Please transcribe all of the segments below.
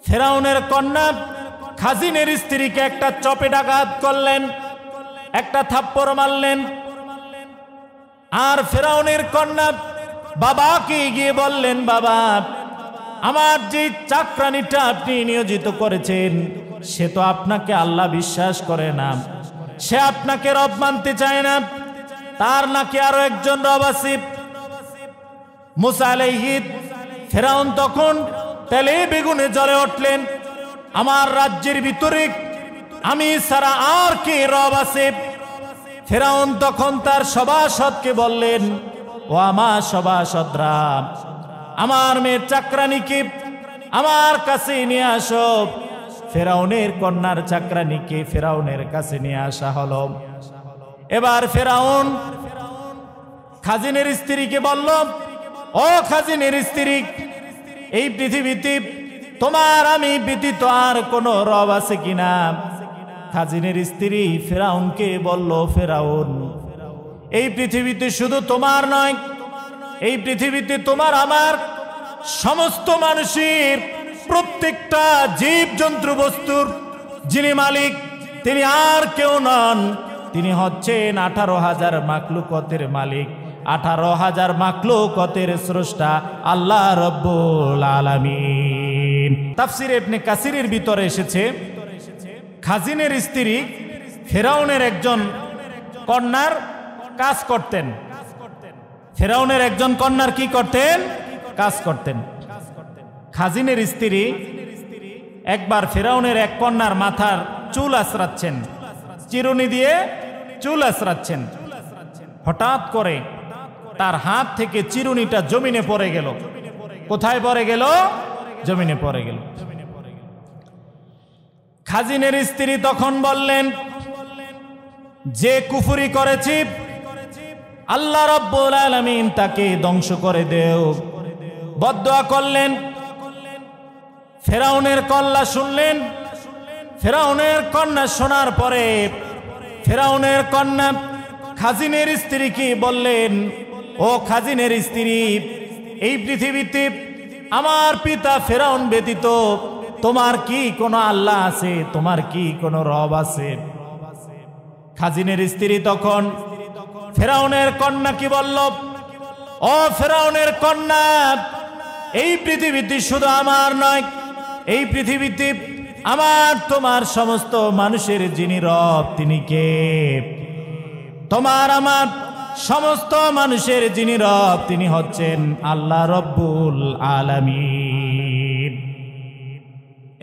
ফেরাউনের কন্যা খাজিনের স্ত্রীকে একটা চপেটাঘাত করলেন, একটা থাপ্পড় মারলেন। আর ফেরাউনের কন্যা বাবাকে গিয়ে বললেন, বাবা, আমার যে চাকরানিটা আপনি নিয়োজিত করেছেন সে তো আপনাকে আল্লাহ বিশ্বাস করে না, সে আপনাকে রব মানতে চায় না, তার নাকি আরো একজন রব আছে। মুসা আলাইহিস ফেরাউন তখন তেলে বেগুনে জ্বলে উঠলেন, আমার রাজ্যের ভিতরে আমি ছাড়া আর কে রব আছে? ফেরাউন তখন তার সভাসদকে বললেন, ও আমার সভাসদরা, আমার মেয়ের চাকরানিকে আমার কাছে নিয়ে আসো। ফেরাউনের কন্যার চাকরানিকে ফেরাউনের কাছে নিয়ে আসা হলো। এবার ফেরাউন খাজিনের স্ত্রীকে বলল, ও খাজিনের স্ত্রী, এই পৃথিবীতে তোমার আমি ব্যতীত আর কোনো রব আছে কিনা? খাজিনের স্ত্রী ফেরাউনকে বলল, ফেরাউন, এই পৃথিবীতে শুধু তোমার নয়, এই পৃথিবীতে তোমার আমার সমস্ত মানুষের প্রত্যেকটা জীব জন্তু বস্তুর যিনি মালিক তিনি আর কেউ নন, তিনি হচ্ছেন 18,000 মাখলুকতের মালিক, 18,000 মাখলুকতের স্রষ্টা আল্লাহ রব্বুল আলামিন। তাফসিরে ইবনে কাসিরের ভিতরে এসেছে, খাজিনের স্ত্রী ফেরাউনের একজন কন্যার কাজ করতেন। ফেরাউনের একজন কন্যার কি করতেন? কাজ করতেন। খাজিনের স্ত্রী একবার ফেরাউনের এক কন্যার মাথার চুল আঁচড়াচ্ছেন, চিরুনি দিয়ে চুল আঁচড়াচ্ছেন। হঠাৎ করে তার হাত থেকে চিরুনিটা জমিনে পড়ে গেল। কোথায় পড়ে গেল? জমিনে পড়ে গেল। খাজিনের স্ত্রী তখন বললেন, যে কুফরি করেছি আল্লাহ রাব্বুল আলামিন তাকে ধ্বংস করে দেও, বদদুয়া করলেন। ফেরাউনের কন্যা শুনলেন। ফেরাউনের কন্যা শোনার পরে ফেরাউনের কন্যা খাজিনের স্ত্রীকে বললেন, ও খাজিনের স্ত্রী, এই পৃথিবীতে আমার পিতা ফেরাউন ব্যতীত তোমার কি কোনো আল্লাহ আছে? তোমার কি কোনো রব আছে? খাজিনের স্ত্রী তখন ফেরাউনের কন্যা কি বলল, ও ফেরাউনের কন্যা, এই পৃথিবীতে শুধু আমার নয়, এই পৃথিবীতে আমার তোমার সমস্ত মানুষের যিনি রব তিনি কে? তোমার আমার সমস্ত মানুষের যিনি রব তিনি হচ্ছেন আল্লাহ রব্বুল আলামিন।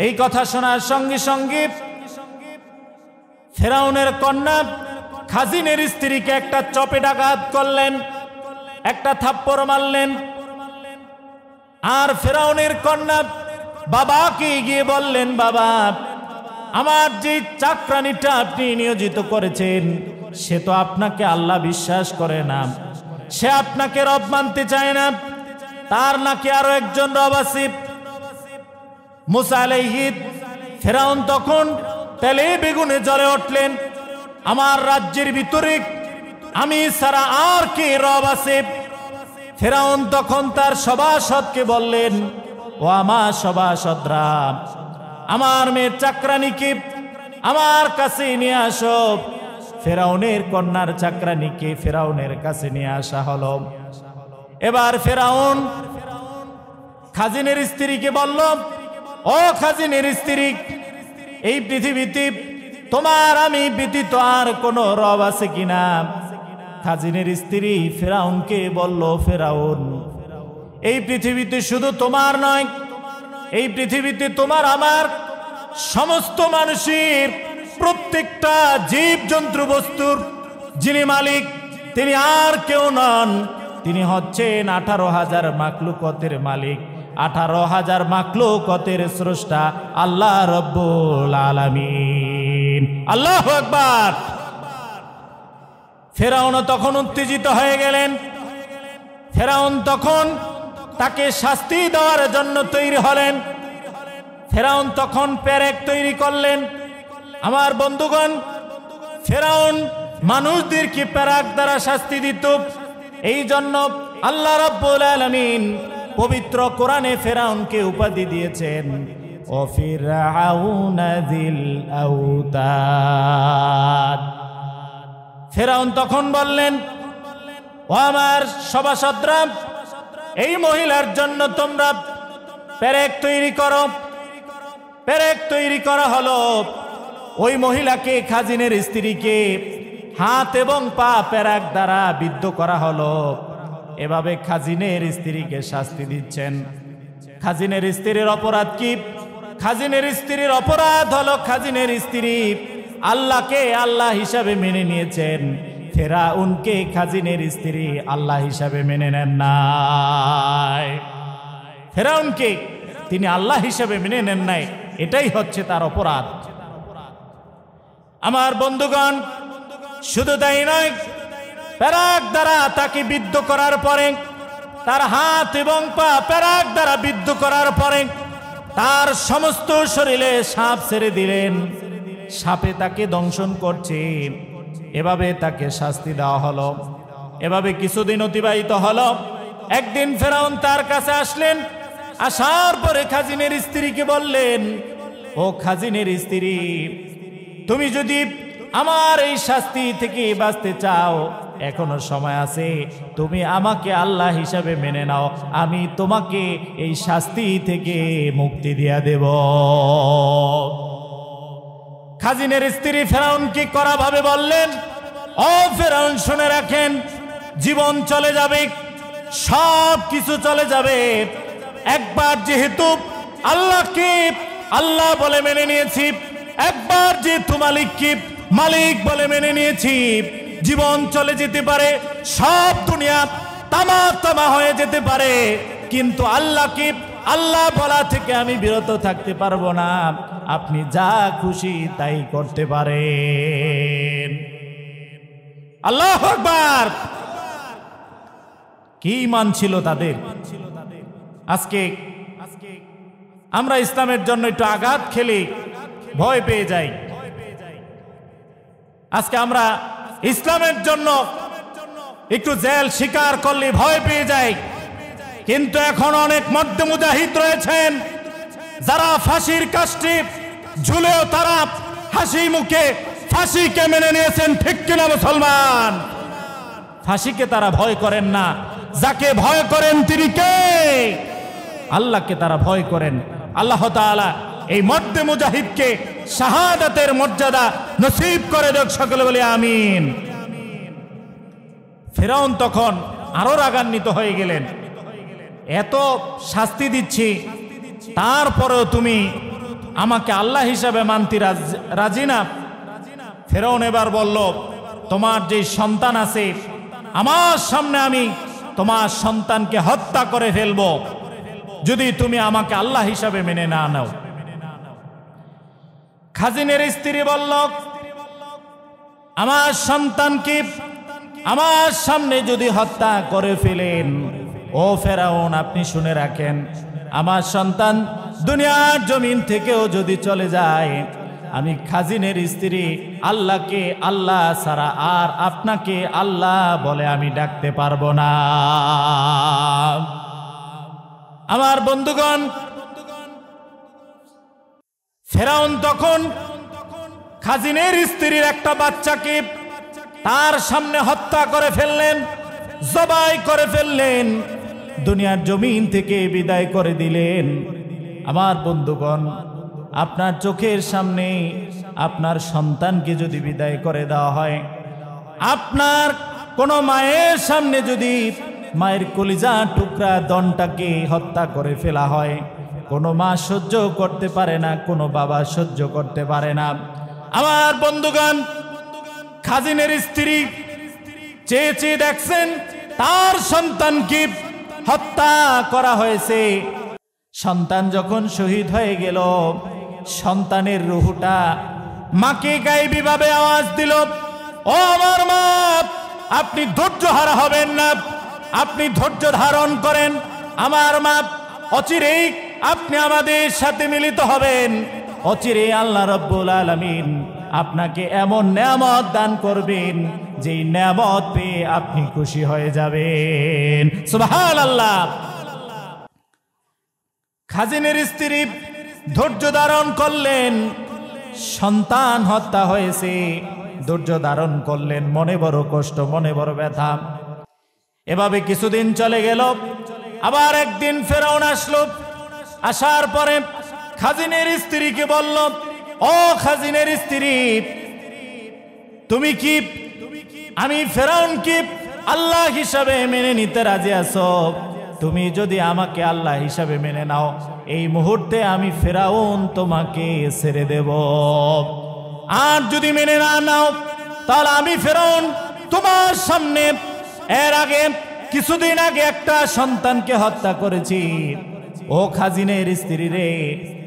এই কথা শোনার সঙ্গে সঙ্গে ফেরাউনের কন্যা খাজিনের স্ত্রীকে একটা চপেটাঘাত করলেন, একটা থাপ্পড় মারলেন। আর ফেরাউনের কন্যা বাবাকে গিয়ে বললেন, বাবা, আমার যে চাকরানিটা আপনি নিয়োজিত করেছেন সে তো আপনাকে আল্লাহ বিশ্বাস করে না, সে আপনাকে রব মানতে চায় না, তার নাকি আরো একজন রব আছে। মুসা আলাইহিস ফেরাউন তখন তেলে বেগুনে জ্বলে উঠলেন, আমার রাজ্যের ভিতরে আমি ছাড়া আর কে রব আছে? ফেরাউন তখন তার সভাসদকে বললেন, ও আমার সভাসদরা, আমার মেয়ের চাকরানিকে আমার কাছে নিয়ে আসো। ফেরাউনের কন্যার চাকরানিকে ফেরাউনের কাছে নিয়ে আসা হলো। এবার ফেরাউন খাজিনের স্ত্রীকে বলল, ও খাজিনের স্ত্রী, এই পৃথিবীতে তোমার আমি ব্যতীত আর কোনো রব আছে কিনা? খাজিনের স্ত্রী ফেরাউনকে বলল, ফেরাউন, এই পৃথিবীতে শুধু তোমার নয়, এই পৃথিবীতে তোমার আমার সমস্ত মানুষের প্রত্যেকটা জীব জন্তু বস্তুর যিনি মালিক তিনি আর কেউ নন, তিনি হচ্ছেন 18,000 মাখলুকতের মালিক, 18,000 মাখলুকতের স্রষ্টা আল্লাহ রব্বুল আলামিন। আল্লাহু আকবার। ফেরাউন তখন উত্তেজিত হয়ে গেলেন। ফেরাউন তখন তাকে শাস্তি দেওয়ার জন্য তৈরি হলেন। ফেরাউন তখন পেরেক তৈরি করলেন। আমার বন্ধুগণ, ফেরাউন মানুষদেরকে পেরেক দ্বারা শাস্তি দিত। এই জন্য আল্লাহ রাব্বুল আলামিন পবিত্র কোরআনে ফেরাউনকে উপাধি দিয়েছেন ও ফিরআউন যিল আওতাদ। ফিরআউন তখন বললেন, ও আমার সভাসদরা, এই মহিলার জন্য তোমরা পেরেক তৈরি করো। পেরেক তৈরি করা হলো। ওই মহিলাকে, খাজিনের স্ত্রীকে হাত এবং পা পেরেক দ্বারা বিদ্ধ করা হলো। এভাবে খাজিনের স্ত্রীকে শাস্তি দিচ্ছেন। খাজিনের স্ত্রীর অপরাধ কি? খাজিনের স্ত্রীর অপরাধ হলো, খাজিনের স্ত্রী আল্লাহকে আল্লাহ হিসাবে মেনে নিয়েছেন, ফিরআউনকে খাজিনের স্ত্রী আল্লাহ হিসাবে মেনে নেন নাই। ফিরআউনকে তিনি আল্লাহ হিসাবে মেনে নেন নাই, এটাই হচ্ছে তার অপরাধ। আমার বন্ধুগণ, শুধু তাই নয়, পেরেক দ্বারা তাকে বিদ্ধ করার পরে, তার হাত এবং পা পেরেক দ্বারা বিদ্ধ করার পরে তার সমস্ত শরীরে সাপ ছেড়ে দিলেন। সাপে তাকে দংশন করছে। এভাবে তাকে শাস্তি দেওয়া হলো। এভাবে কিছুদিন অতিবাহিত হলো। একদিন ফিরআউন তার কাছে আসলেন। আসার পরে খাজিনের স্ত্রীকে বললেন, ও খাজিনের স্ত্রী, তুমি যদি আমার এই শাস্তি থেকে বাঁচতে চাও, এখনো সময় আছে, তুমি আমাকে আল্লাহ হিসাবে মেনে নাও, আমি তোমাকে এই শাস্তি থেকে মুক্তি দিয়া দেব। খাজিনের স্ত্রী ফিরআউনকে কড়া ভাবে বললেন, ও ফিরআউন, শুনে রাখেন, জীবন চলে যাবে, সব কিছু চলে যাবে। একবার যেহেতু আল্লাহকে আল্লাহ বলে মেনে নিয়েছি, একবার যেহেতু মালিককে মালিক বলে মেনে নিয়েছি, জীবন চলে যেতে পারে, সব দুনিয়া তামা তামা হয়ে যেতে পারে, কিন্তু আল্লাহকে আল্লাহ বলা থেকে আমি বিরত থাকতে পারবো না। আপনি যা খুশি তাই করতে পারেন। আল্লাহু আকবার! কি ঈমান ছিল তাদের। আজকে আমরা ইসলামের জন্য একটু আঘাত খেলে ভয় পেয়ে যাই। আজকে আমরা ইসলামের জন্য একটু জেল স্বীকার করলে ভয় পেয়ে যাই। কিন্তু এখন অনেক মর্দে মুজাহিদ রয়েছেন যারা ফাঁসির কাষ্ঠে ঝুলেও তারা হাসি মুখে ফাঁসিকে মেনে নিয়েছেন। ঠিক কিনা মুসলমান? ফাঁসিকে তারা ভয় করেন না। যাকে ভয় করেন তিনি কে? আল্লাহকে তারা ভয় করেন। আল্লাহ তাআলা এই মর্দে মুজাহিদকে শাহাদাতের মর্যাদা নসিব করে দেখ, সকলে বলে আমিন। ফিরআউন তখন আরো রাগান্বিত হয়ে গেলেন, এত শাস্তি দিচ্ছি, তারপরেও তুমি আমাকে আল্লাহ হিসাবে মানতে রাজি না? ফিরআউন এবার বলল, তোমার যে সন্তান আছে, আমার সামনে আমি তোমার সন্তানকে হত্যা করে ফেলবো যদি তুমি আমাকে আল্লাহ হিসাবে মেনে না নাও। খাজিনের স্ত্রী বলল, আমার সন্তানকে আমার সামনে যদি হত্যা করে ফেলেন, ও ফিরআউন, আপনি শুনে রাখেন, আমার সন্তান দুনিয়ার জমিন থেকেও যদি চলে যায়, আমি খাজিনের স্ত্রী আল্লাহকে আল্লাহ ছাড়া আর আপনাকে আল্লাহ বলে আমি ডাকতে পারবো না। আমার বন্ধুগণ, ফিরআউন তখন খাজিনের স্ত্রীর একটা বাচ্চাকে তার সামনে হত্যা করে ফেললেন, জবাই করে ফেললেন, দুনিয়ার জমিন থেকে বিদায় করে দিলেন। আমার বন্ধুগণ, আপনার চোখের সামনে আপনার সন্তানকে যদি বিদায় করে দেওয়া হয়, আপনার কোনো মায়ের সামনে যদি মায়ের কলিজা টুকরা দনটাকে হত্যা করে ফেলা হয়, কোনো মা সহ্য করতে পারে না, কোনো বাবা সহ্য করতে পারে না। আমার বন্ধুগণ, খাজিনের স্ত্রী চেয়ে চেয়ে দেখছেন তার সন্তানকে হত্যা করা হয়েছে। সন্তান যখন শহীদ হয়ে গেল, সন্তানের রুহটা মাকে গায়েবী ভাবে আওয়াজ দিল, ও আমার মা, আপনি ধৈর্যহারা হবেন না, আপনি ধৈর্য ধারণ করেন। আমার মা, অচিরেই আপনি আমাদের সাথে মিলিত হবেন। অচিরেই আল্লাহ রাব্বুল আলামিন আপনাকে এমন নেয়ামত দান করবেন, যেই নেয়ামত পেয়ে আপনি খুশি হয়ে যাবেন। সুবহানাল্লাহ। খাজিনের স্ত্রী ধৈর্য ধারণ করলেন, সন্তান হত্যা হয়েছে, ধৈর্য ধারণ করলেন, মনে বড় কষ্ট, মনে বড় ব্যথা। এভাবে কিছুদিন চলে গেল। আবার একদিন ফেরাউন আসলো। আসার পরে খাজিনের স্ত্রীকে বলল, ও খাজিনের স্ত্রী, তুমি কি আমি ফেরাউন কি আল্লাহ হিসাবে মেনে নিতে রাজি আছো? তুমি যদি আমাকে আল্লাহ হিসাবে মেনে নাও, এই মুহূর্তে আমি ফেরাউন তোমাকে ছেড়ে দেব। আর যদি মেনে না নাও, তাহলে আমি ফেরাউন তোমার সামনে এর আগে কিছুদিন আগে একটা সন্তানকে হত্যা করেছি। ও খাজিনের স্ত্রী রে,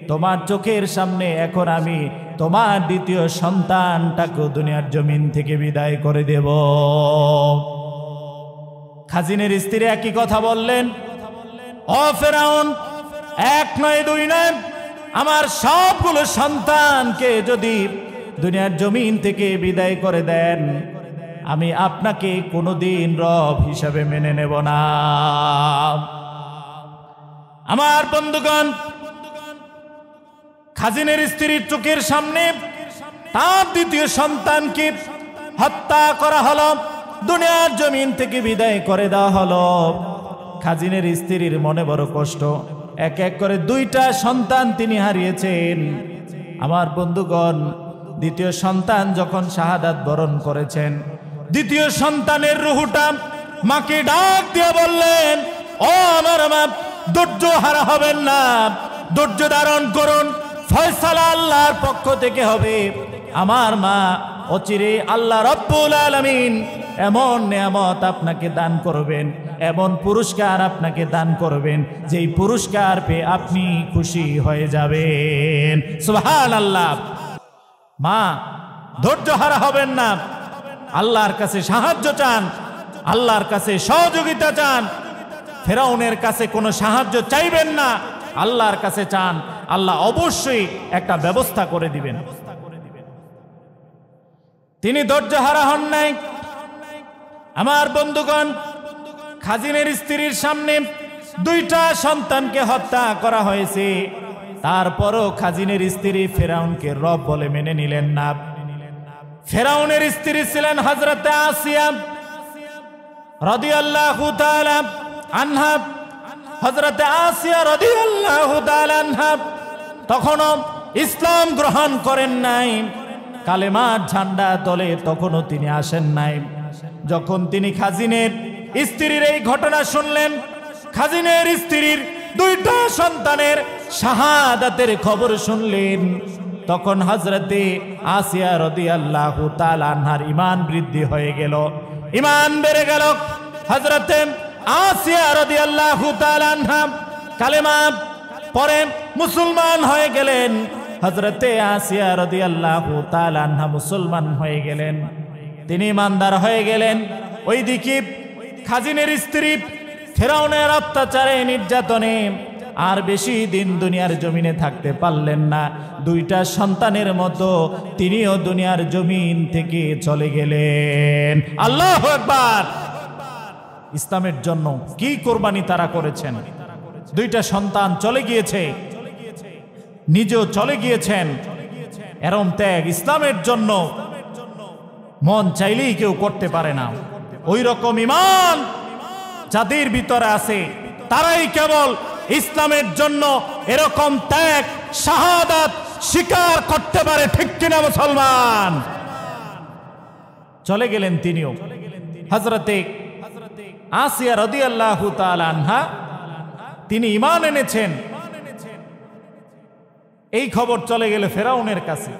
তোমার চোখের সামনে এখন আমি তোমার দ্বিতীয় সন্তানটাকে দুনিয়ার জমিন থেকে বিদায় করে দেব। খাজিনের স্ত্রী একই কথা বললেন, ও ফেরাউন, এক নয় দুই নয়, আমার সবগুলো সন্তানকে যদি দুনিয়ার জমিন থেকে বিদায় করে দেন, আমি আপনাকে কোনোদিন রব হিসাবে মেনে নেব না। আমার বন্ধুগণ, খাজিনের স্ত্রীর চোখের সামনে তার দ্বিতীয় সন্তানকে হত্যা করা হলো, দুনিয়ার জমিন থেকে বিদায় করে দেওয়া হলো। খাজিনের স্ত্রীর মনে বড় কষ্ট, এক এক করে দুইটা সন্তান তিনি হারিয়েছেন। আমার বন্ধুগণ, দ্বিতীয় সন্তান যখন শাহাদাত বরণ করেছেন, দ্বিতীয় সন্তানের রুহুটা মাকে ডাক দিয়ে বললেন, ও আমার মা, ধৈর্য হারা হবেন না, ধৈর্য ধারণ করুন, ফয়সালা আল্লাহর পক্ষ থেকে হবে। আমার মা, অচিরে আল্লাহ রব্বুল আলামিন এমন নিয়ামত আপনাকে দান করবেন, এমন পুরস্কার আপনাকে দান করবেন, যেই পুরস্কার পেয়ে আপনি খুশি হয়ে যাবেন। সুবহানাল্লাহ। মা, ধৈর্য হারা হবেন না, আল্লাহর কাছে সাহায্য চান, আল্লাহর কাছে সহযোগিতা চান। ফেরাউনের কাছে কোনো সাহায্য চাইবেন না, আল্লাহর কাছে চান, আল্লাহ অবশ্যই একটা ব্যবস্থা করে দিবেন। তিনি ধৈর্য হারা হন নাই। আমার বন্ধুগণ, খাজিনের স্ত্রীর সামনে দুইটা সন্তানকে হত্যা করা হয়েছে, তারপরও খাজিনের স্ত্রী ফেরাউনকে রব বলে মেনে নিলেন না। ফেরাউনের স্ত্রী ছিলেন হযরতে আসিয়া রাদিয়াল্লাহু তাআলা আনহা। হযরতে আসিয়া রাদিয়াল্লাহু তাআলা আনহা তখনও ইসলাম গ্রহণ করেন নাই, কালেমার ঝান্ডা তলে তখনও তিনি আসেন নাই। যখন তিনি খাজিনের স্ত্রীর এই ঘটনা শুনলেন, খাজিনের স্ত্রীর দুইটা সন্তানের শাহাদাতের খবর শুনলেন, তখন হযরতে আসিয়া রাদিয়াল্লাহু তাআলা আনহার ঈমান বৃদ্ধি হয়ে গেল, ঈমান বেড়ে গেল। হযরতে আসিয়া রাদিয়াল্লাহু তাআলা আনহা কালেমা পরে মুসলমান হয়ে গেলেন। হযরতে আসিয়া রাদিয়াল্লাহু তাআলা আনহা মুসলমান হয়ে গেলেন, তিনি ঈমানদার হয়ে গেলেন। ওইদিকে খাজিনের স্ত্রী ফেরাউনের অত্যাচারে, নির্যাতনে আর বেশি দিন দুনিয়ার জমিনে থাকতে পারলেন না। দুইটা সন্তানের মতো তিনিও দুনিয়ার জমিন থেকে চলে গেলেন। আল্লাহু আকবার। ইসলামের জন্য কি কোরবানি তারা করেছেন। দুইটা সন্তান চলে গিয়েছে, নিজেও চলে গিয়েছেন। এরম ত্যাগ ইসলামের জন্য মন চাইলেই কেউ করতে পারে না। ওই রকম ঈমান যাদের ভিতরে আছে, তারাই কেবল ইসলামের জন্য এরকম ত্যাগ, শাহাদাত স্বীকার করতে পারে। ঠিক কিনা মুসলমান? চলে গেলেন তিনিও। হযরতে আসিয়া রাদিয়াল্লাহু তাআলা আনহা তিনি ঈমান এনেছেন, এই খবর চলে গেল ফেরাউনের কাছে।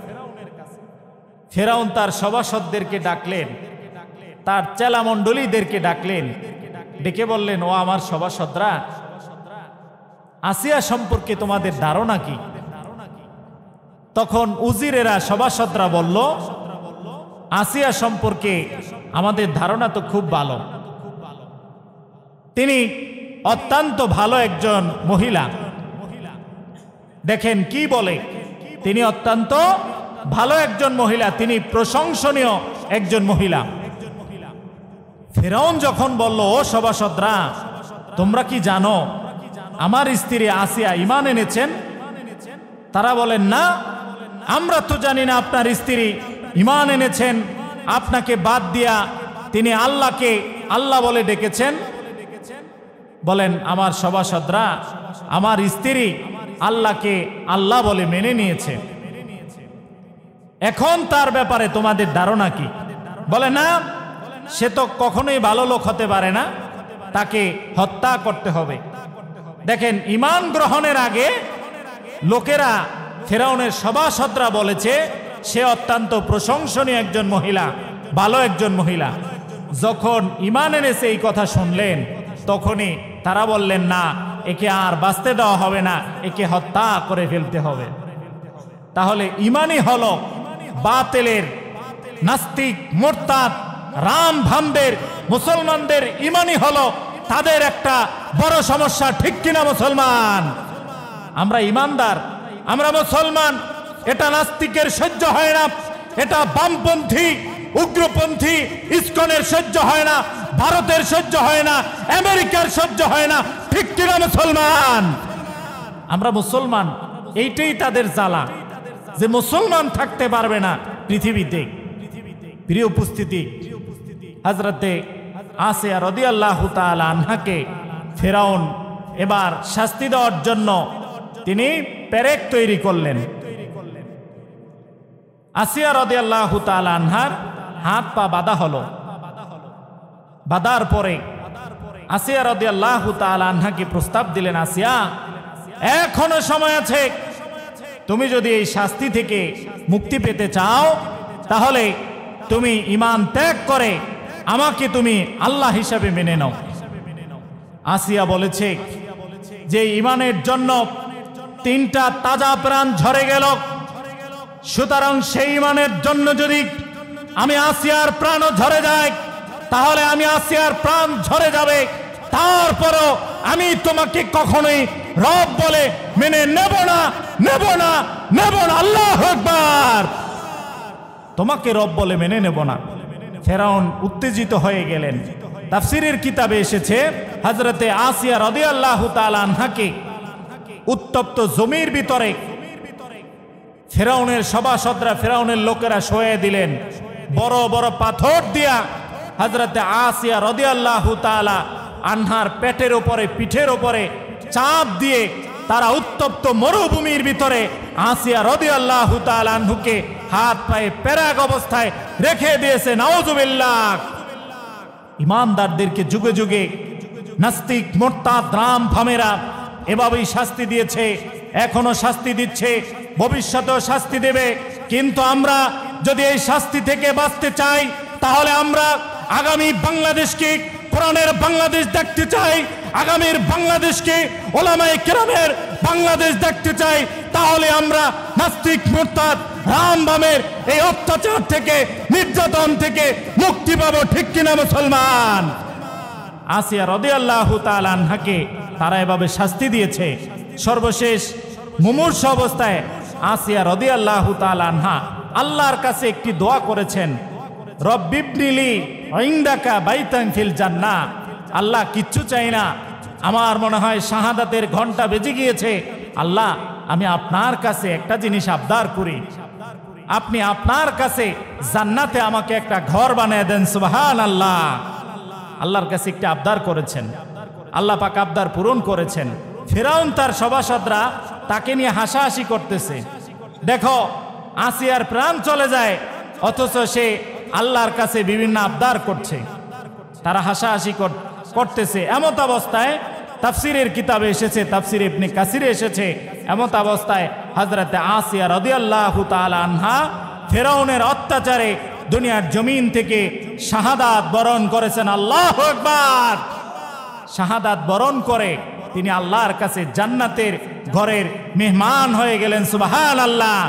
ফেরাউন তার সভাসদদেরকে ডাকলেন, তার চেলামণ্ডলীদেরকে ডাকলেন, ডেকে বললেন, ও আমার সভাসদরা, আসিয়া সম্পর্কে তোমাদের ধারণা কি? তখন উজিরেরা, সভাসদরা বলল, আসিয়া সম্পর্কে আমাদের ধারণা তো খুব ভালো, তিনি অত্যন্ত ভালো একজন মহিলা। দেখেন কি বলে, তিনি অত্যন্ত ভালো একজন মহিলা, তিনি প্রশংসনীয় একজন মহিলা। ফেরাউন যখন বলল, ও সভাসদরা, তোমরা কি জানো আমার স্ত্রী আসিয়া ঈমান এনেছেন? তারা বলেন, না, আমরা তো জানি না আপনার স্ত্রী ঈমান এনেছেন, আপনাকে বাদ দিয়া তিনি আল্লাহকে আল্লাহ বলে ডেকেছেন। বলেন, আমার সভাসদরা, আমার স্ত্রী আল্লাহকে আল্লাহ বলে মেনে নিয়েছে, এখন তার ব্যাপারে তোমাদের ধারণা কি? বলে, না, সে তো কখনোই ভালো লোক হতে পারে না, তাকে হত্যা করতে হবে। দেখেন, ঈমান গ্রহণের আগে লোকেরা, ফেরাউনের সভাসদরা বলেছে সে অত্যন্ত প্রশংসনীয় একজন মহিলা, ভালো একজন মহিলা। যখন ঈমান এনেছে এই কথা শুনলেন, তখনই তারা বললেন, না, একে আর বাঁচতে দেওয়া হবে না, একে হত্যা করে ফেলতে হবে। তাহলে ঈমানই হলো বাতিলের, নাস্তিক, মুরতাদ, রাম ভামদের মুসলমানদের ঈমানই হলো তাদের একটা বড় সমস্যা। ঠিক কিনা মুসলমান? আমরা ঈমানদার, আমরা মুসলমান। এটা নাস্তিকের সহ্য হয় না, এটা বামপন্থী, উগ্রপন্থী, ইসকনের সহ্য হয় না, ভারতের সহ্য হয় না, আমেরিকার সহ্য হয় না। ঠিক কিনা মুসলমান? আমরা মুসলমান, এইটাই তাদের জ্বালা, যে মুসলমান থাকতে পারবে না পৃথিবীতে। প্রিয় উপস্থিতি, হযরতে আসিয়া রাদিয়াল্লাহু তাআলা আনহাকে ফেরাউন এবার শাস্তি দেওয়ার জন্য তিনি পেরেক তৈরি করলেন। আসিয়া রাদিয়াল্লাহু তাআলা আনহার হাত পা বাঁধা হলো। বাঁধার পরে আসিয়া রাদিয়াল্লাহু তাআলা আনহাকে প্রস্তাব দিলেন, আসিয়া, এখনো সময় আছে, তুমি যদি এই শাস্তি থেকে মুক্তি পেতে চাও, তাহলে তুমি ঈমান ত্যাগ করে আমাকে তুমি আল্লাহ হিসাবে মেনে নাও। আসিয়া বলেছে যে ঈমানের জন্য 3টা তাজা প্রাণ ঝরে গেল, সুতরাং সেই ঈমানের জন্য যদি আমি আসিয়ার প্রাণও ঝরে যায়, তাহলে আমি আসিয়ার প্রাণ ঝরে যাবে, তারপরও আমি তোমাকে কখনোই রব বলে মেনে নেব না, নেব না, নেব না। আল্লাহু আকবার। তোমাকে রব বলে মেনে নেব না। ফেরাউন উত্তেজিত হয়ে গেলেন। তাফসীরের কিতাবে এসেছে, হযরতে আসিয়া রাদিয়াল্লাহু তাআলা আনহাকে উত্তপ্ত জমির ভিতরে ফেরাউনের সভাসদরা, ফেরাউনের লোকেরা শোয়ে দিলেন। বড় বড় পাথর দিয়া হযরতে আসিয়া রাদিয়াল্লাহু তাআলা আনহার পেটের উপরে, পিঠের উপরে চাপ দিয়ে তারা উত্তপ্ত মরুভূমির ভিতরে আসিয়া রাদিয়াল্লাহু তাআলা আনহুকে হাত পায়ে পেরাক অবস্থায় রেখে দিয়েছে। নাউযুবিল্লাহ। ইমানদারদেরকে যুগে যুগে নাস্তিক, মুরতাদ, রাম ভামেরা এভাবেই শাস্তি দিয়েছে, এখনো শাস্তি দিচ্ছে, ভবিষ্যতেও শাস্তি দেবে। কিন্তু আমরা যদি এই শাস্তি থেকে বাঁচতে চাই, তাহলে আমরা আগামী বাংলাদেশকে কোরআনের বাংলাদেশ দেখতে চাই, আগামীর বাংলাদেশকে ওলামায়ে কেরামের বাংলাদেশ দেখতে চাই। তাহলে আমরা নাস্তিক, মুরতাদ, রাম বামের এই অত্যাচার থেকে, নির্যাতন থেকে মুক্তি পাবো। ঠিক কিনা মুসলমান? আসিয়া রাদিয়াল্লাহু তাআলা আনহাকে তারা এভাবে শাস্তি দিয়েছে। সর্বশেষ মুমূর্ষ অবস্থায় আসিয়া রাদিয়াল্লাহু তাআলা আনহা আল্লাহর কাছে একটি দোয়া করেছেন, রব্বিবনিলি ইনদাকা বাইতান ফিল জান্নাহ। আল্লাহ, কিচ্ছু চাই না, আমার মনে হয় শাহাদাতের ঘন্টা বেজে গিয়েছে। আল্লাহ, আমি আপনার কাছে একটা জিনিস আবদার করি, আপনি আপনার কাছে জান্নাতে আমাকে একটা ঘর বানিয়ে দেন। সুবহানাল্লাহ। আল্লাহর কাছে একটা আবদার করেছেন, আল্লাহ পাক আবদার পূরণ করেছেন। ফেরাউন তার সভাসদরা তাকে নিয়ে হাসাহাসি করতেছে। দেখো, আসিয়ার প্রাণ চলে যায়, অথচ সে আল্লাহর কাছে বিভিন্ন আবদার করছে। তারা হাসাহাসি করতেছে। এমত অবস্থায় তাফসীরের কিতাবে এসেছে, তাফসীর ইবনে কাসিরে এসেছে, এমত অবস্থায় হযরতে আসিয়া রাদিয়াল্লাহু তাআলা আনহা ফেরাউনের অত্যাচারে দুনিয়ার জমিন থেকে শাহাদাত বরণ করেছেন। আল্লাহু আকবার। শাহাদাত বরণ করে তিনি আল্লাহর কাছে জান্নাতের ঘরের মেহমান হয়ে গেলেন। সুবহানাল্লাহ।